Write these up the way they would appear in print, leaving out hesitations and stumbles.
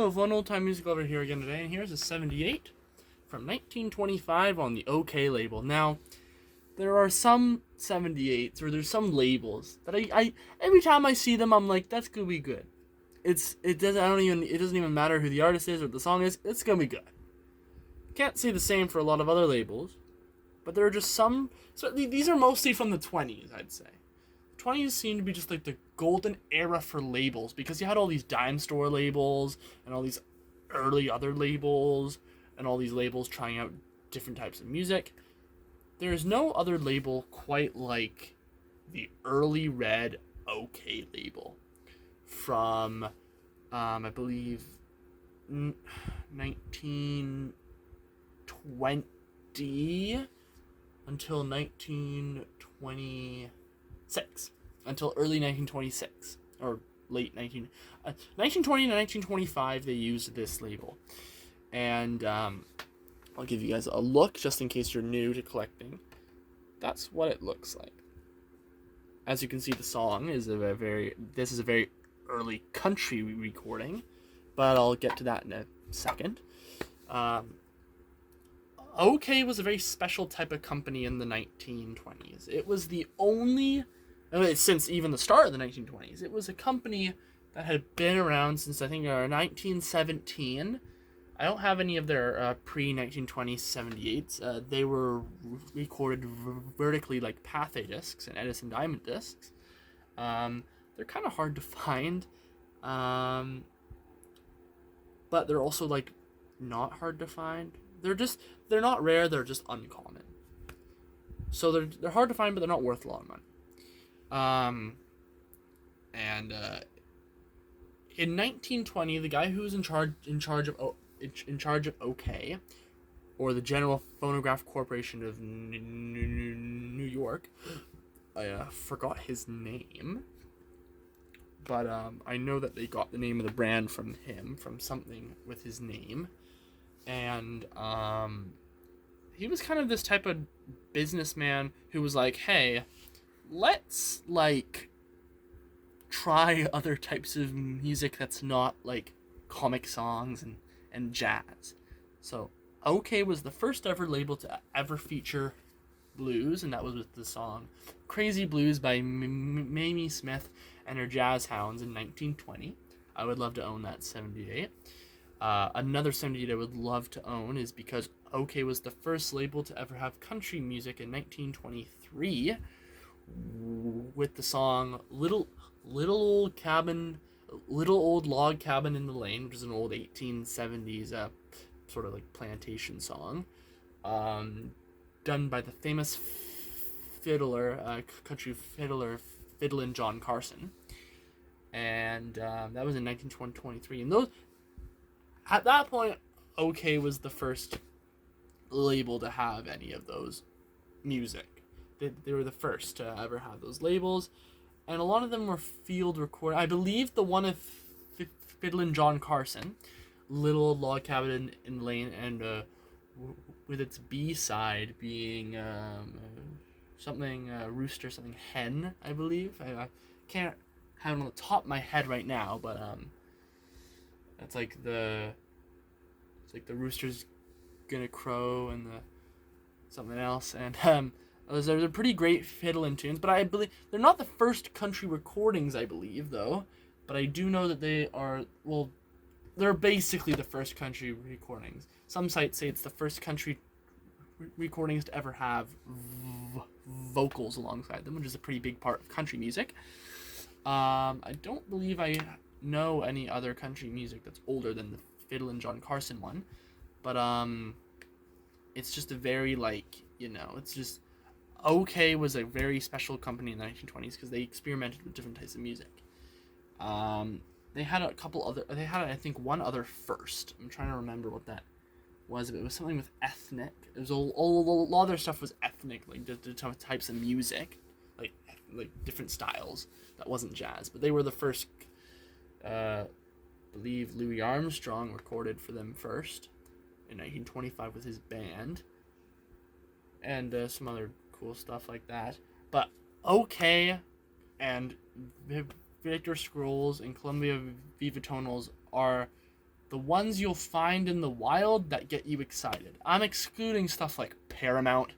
of One Old Time Music Lover here again today, and here's a 78 from 1925 on the OK label. Now, there are some 78s, or there's some labels that I every time I see them, I'm like, that's gonna be good. It doesn't even matter who the artist is or the song is, it's gonna be good. Can't say the same for a lot of other labels, but there are just some. So these are mostly from the 20s, I'd say. 20s seem to be just like the golden era for labels, because you had all these dime store labels and all these early other labels and all these labels trying out different types of music. There is no other label quite like the early red OK label from I believe 1920 until 1926, until early 1926, or late 1920 to 1925, they used this label. And I'll give you guys a look, just in case you're new to collecting. That's what it looks like. As you can see, the song is this is a very early country recording, but I'll get to that in a second. OK was a very special type of company in the 1920s. It was the only, since even the start of the 1920s, it was a company that had been around since, I think, 1917. I don't have any of their pre-1920 78s. They were recorded vertically like Pathé discs and Edison Diamond discs. They're kind of hard to find, but they're also like not hard to find. They're not rare, they're just uncommon. So they're hard to find, but they're not worth a lot of money. In 1920, the guy who was in charge of OK, or the General Phonograph Corporation of New York, I forgot his name, but I know that they got the name of the brand from him, from something with his name. And he was kind of this type of businessman who was like, hey, let's like try other types of music that's not like comic songs and jazz. So OK was the first ever label to ever feature blues, and that was with the song Crazy Blues by Mamie Smith and her Jazz Hounds in 1920. I would love to own that 78. Another 78 I would love to own is because OK was the first label to ever have country music in 1923 with the song Little Old Log Cabin in the Lane, which is an old 1870s sort of like plantation song, done by the famous country fiddler Fiddlin' John Carson. And that was in 1923. And at that point, OK was the first label to have any of those music. They were the first to ever have those labels, and a lot of them were field recorded. I believe the one of Fiddlin' John Carson, Little Old Log Cabin in the Lane, and with its B-side being something rooster, something hen, I believe. I can't have it on the top of my head right now, but it's like the rooster's gonna crow and the something else, and those are pretty great fiddling tunes. But I believe they're not the first country recordings, I believe, though. But I do know that they are, well, they're basically the first country recordings. Some sites say it's the first country recordings to ever have vocals alongside them, which is a pretty big part of country music. I don't believe I know any other country music that's older than the Fiddlin' John Carson one, but it's just a very, like, it's just, OK was a very special company in the 1920s because they experimented with different types of music. They had I think one other first. I'm trying to remember what that was, but it was something with ethnic. It was a lot of their stuff was ethnic, like the types of music, like different styles. That wasn't jazz, but they were the first. I believe Louis Armstrong recorded for them first in 1925 with his band, and some other cool stuff like that. But OK and Victor Scrolls and Columbia Viva Tonals are the ones you'll find in the wild that get you excited. I'm excluding stuff like Paramount,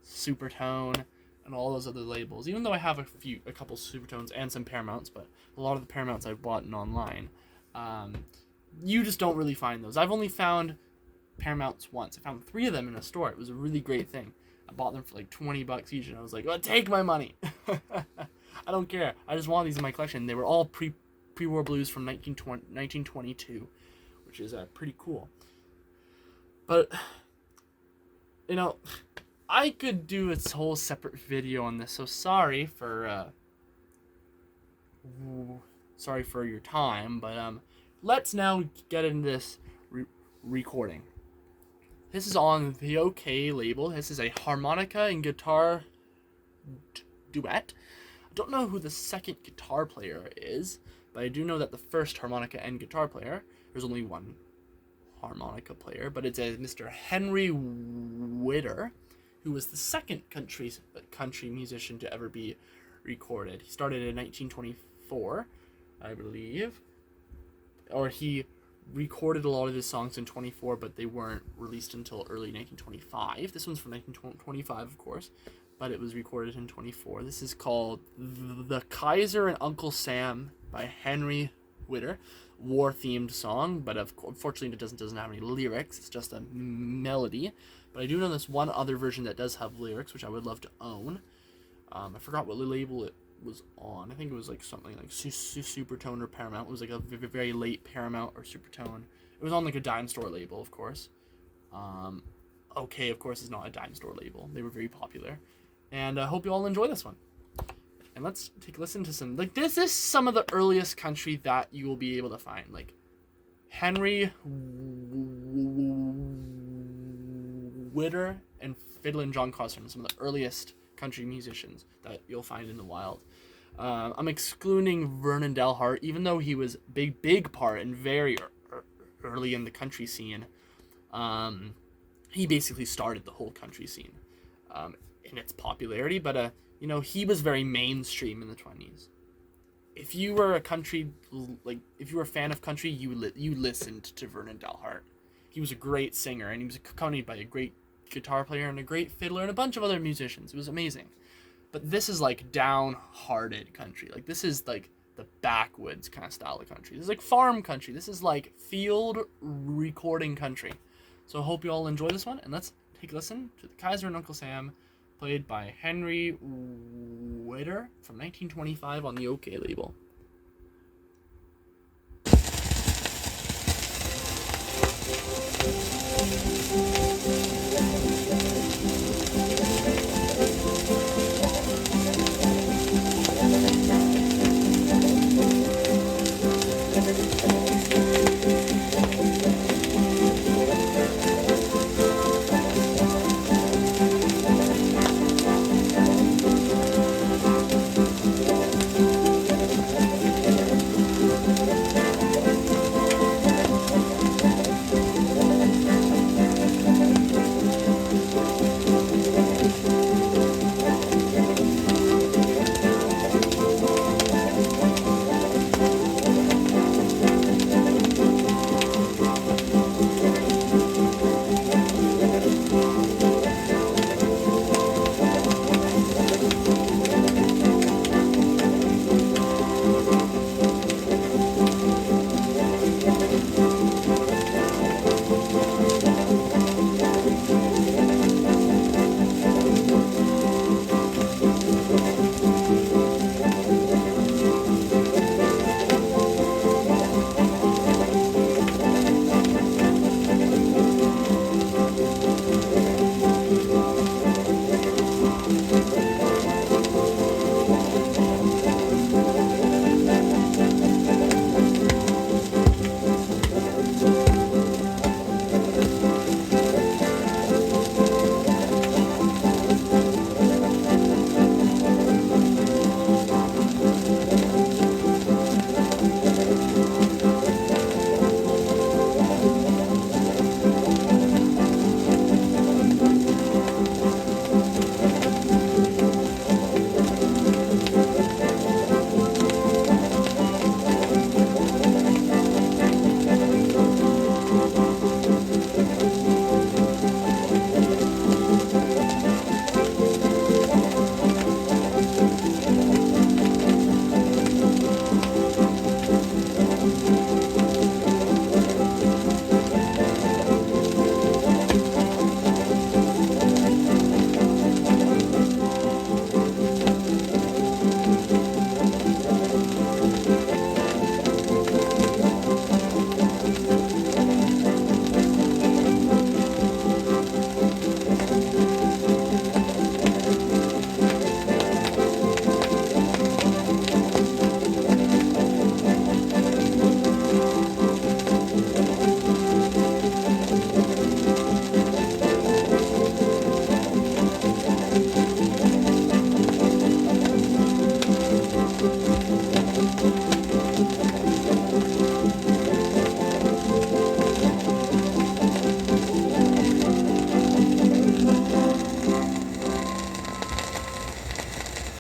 Supertone, and all those other labels. Even though I have a couple Supertones and some Paramounts, but a lot of the Paramounts I've bought online, you just don't really find those. I've only found Paramounts once. I found 3 of them in a store. It was a really great thing. I bought them for like $20 each, and I was like, "Oh, take my money." I don't care. I just want these in my collection. They were all pre-war blues from 1922, which is pretty cool. But I could do a whole separate video on this. So sorry for your time, but let's now get into this recording. This is on the OK label. This is a harmonica and guitar duet. I don't know who the second guitar player is, but I do know that the first harmonica and guitar player, there's only one harmonica player, but it's a Mr. Henry Whitter, who was the second country musician to ever be recorded. He started in 1924, I believe, or he recorded a lot of his songs in 24, but they weren't released until early 1925. This one's from 1925, of course, but it was recorded in 24. This is called The Kaiser and Uncle Sam by Henry Whitter. War-themed song, but unfortunately it doesn't have any lyrics. It's just a melody. But I do know this one other version that does have lyrics, which I would love to own. I forgot what label it was on. I think it was like something like Supertone or Paramount. It was like a very late Paramount or Supertone. It was on like a dime store label, of course. OK, of course, is not a dime store label. They were very popular. And I hope you all enjoy this one. And let's take a listen to some, like, this is some of the earliest country that you will be able to find. Like, Henry Whitter and Fiddlin' John Carson, some of the earliest country musicians that you'll find in the wild. I'm excluding Vernon Delhart, even though he was big part and very early in the country scene. He basically started the whole country scene in its popularity, but he was very mainstream in the 20s. If you were a fan of country, you listened to Vernon Delhart. He was a great singer, and he was accompanied by a great guitar player and a great fiddler and a bunch of other musicians. It was amazing. But this is like downhearted country. Like, this is like the backwoods kind of style of country. This is like farm country. This is like field recording country. So I hope you all enjoy this one, and let's take a listen to the Kaiser and Uncle Sam, played by Henry Whitter from 1925 on the OK label.